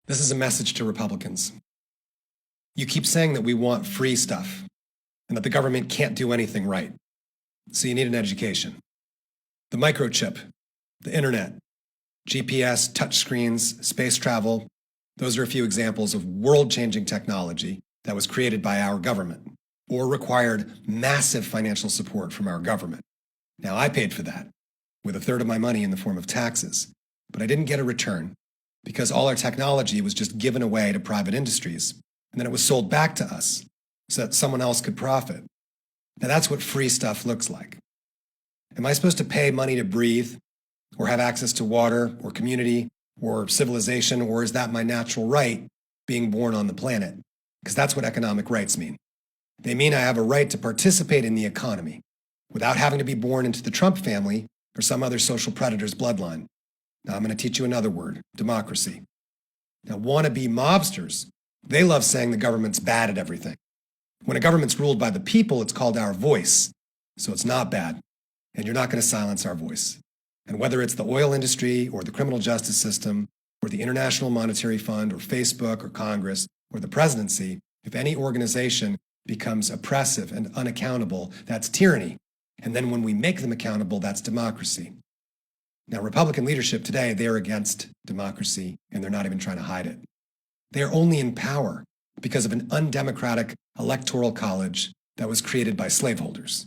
This is a message to Republicans. You keep saying that we want free stuff and that the government can't do anything right. So you need an education. The microchip, the internet, GPS, touchscreens, space travel, those are a few examples of world-changing technology that was created by our government or required massive financial support from our government. Now, I paid for that with a third of my money in the form of taxes, but I didn't get a return because all our technology was just given away to private industries, and then it was sold back to us so that someone else could profit. Now, that's what free stuff looks like. Am I supposed to pay money to breathe or have access to water or community or civilization, or is that my natural right being born on the planet? Because that's what economic rights mean. They mean I have a right to participate in the economy without having to be born into the Trump family or some other social predator's bloodline. Now, I'm going to teach you another word, democracy. Now, wannabe mobsters, they love saying the government's bad at everything. When a government's ruled by the people, it's called our voice. So it's not bad, and you're not going to silence our voice. And whether it's the oil industry or the criminal justice system or the International Monetary Fund or Facebook or Congress or the presidency, if any organization becomes oppressive and unaccountable, that's tyranny. And then when we make them accountable, that's democracy. Now, Republican leadership today, they're against democracy, and they're not even trying to hide it. They're only in power because of an undemocratic electoral college that was created by slaveholders.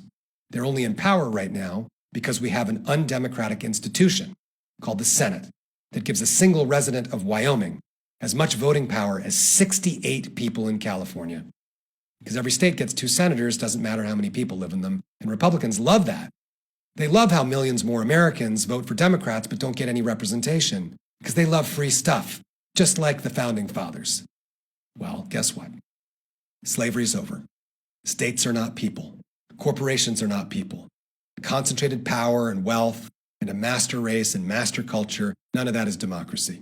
They're only in power right now because we have an undemocratic institution called the Senate that gives a single resident of Wyoming as much voting power as 68 people in California. Because every state gets 2 senators, doesn't matter how many people live in them, and Republicans love that. They love how millions more Americans vote for Democrats but don't get any representation because they love free stuff, just like the Founding Fathers. Well, guess what? Slavery's over. States are not people. Corporations are not people. Concentrated power and wealth and a master race and master culture, none of that is democracy.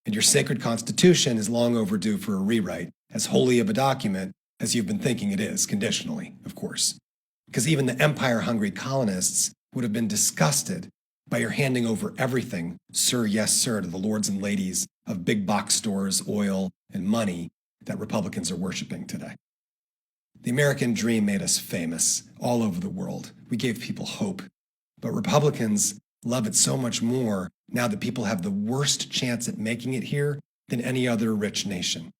And your sacred Constitution is long overdue for a rewrite, as holy of a document as you've been thinking it is, conditionally, of course. Because even the empire-hungry colonists would have been disgusted by your handing over everything, sir, yes, sir, to the lords and ladies of big box stores, oil, and money that Republicans are worshiping today. The American dream made us famous all over the world. We gave people hope. But Republicans love it so much more now that people have the worst chance at making it here than any other rich nation.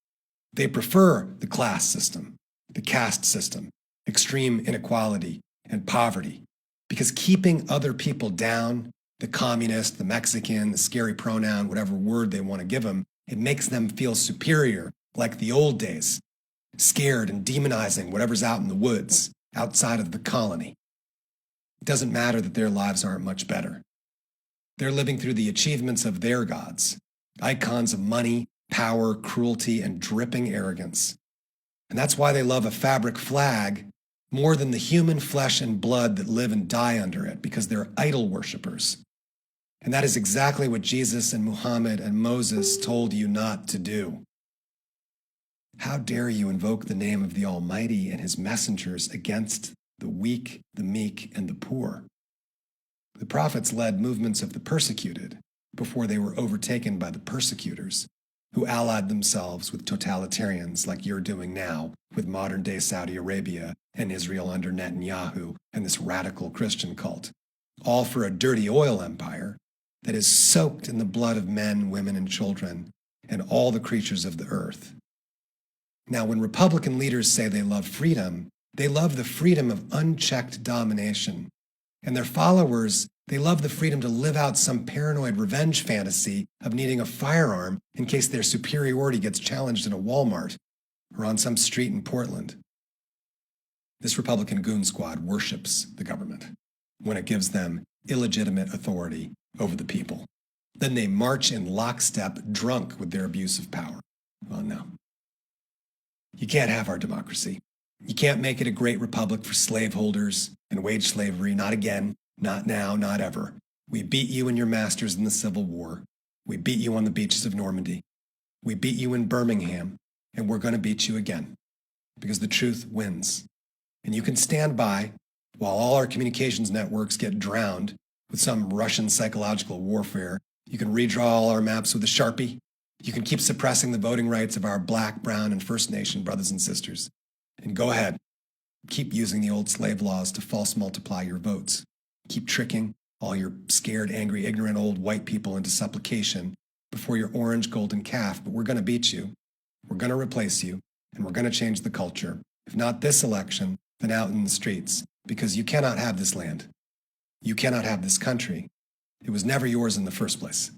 They prefer the class system, the caste system, extreme inequality, and poverty, because keeping other people down, the communist, the Mexican, the scary pronoun, whatever word they want to give them, it makes them feel superior, like the old days, scared and demonizing whatever's out in the woods, outside of the colony. It doesn't matter that their lives aren't much better. They're living through the achievements of their gods, icons of money, power, cruelty, and dripping arrogance. And that's why they love a fabric flag more than the human flesh and blood that live and die under it, because they're idol worshippers. And that is exactly what Jesus and Muhammad and Moses told you not to do. How dare you invoke the name of the Almighty and his messengers against the weak, the meek, and the poor? The prophets led movements of the persecuted before they were overtaken by the persecutors, who allied themselves with totalitarians like you're doing now with modern-day Saudi Arabia and Israel under Netanyahu and this radical Christian cult, all for a dirty oil empire that is soaked in the blood of men, women, and children, and all the creatures of the earth. Now, when Republican leaders say they love freedom, they love the freedom of unchecked domination. And their followers, they love the freedom to live out some paranoid revenge fantasy of needing a firearm in case their superiority gets challenged in a Walmart or on some street in Portland. This Republican goon squad worships the government when it gives them illegitimate authority over the people. Then they march in lockstep, drunk with their abuse of power. Well, no. You can't have our democracy. You can't make it a great republic for slaveholders and wage slavery. Not again, not now, not ever. We beat you and your masters in the Civil War. We beat you on the beaches of Normandy. We beat you in Birmingham, and we're going to beat you again, because the truth wins. And you can stand by while all our communications networks get drowned with some Russian psychological warfare. You can redraw all our maps with a Sharpie. You can keep suppressing the voting rights of our Black, Brown, and First Nation brothers and sisters. And go ahead. Keep using the old slave laws to false multiply your votes. Keep tricking all your scared, angry, ignorant old white people into supplication before your orange golden calf, but we're going to beat you. We're going to replace you, and we're going to change the culture. If not this election, then out in the streets, because you cannot have this land. You cannot have this country. It was never yours in the first place.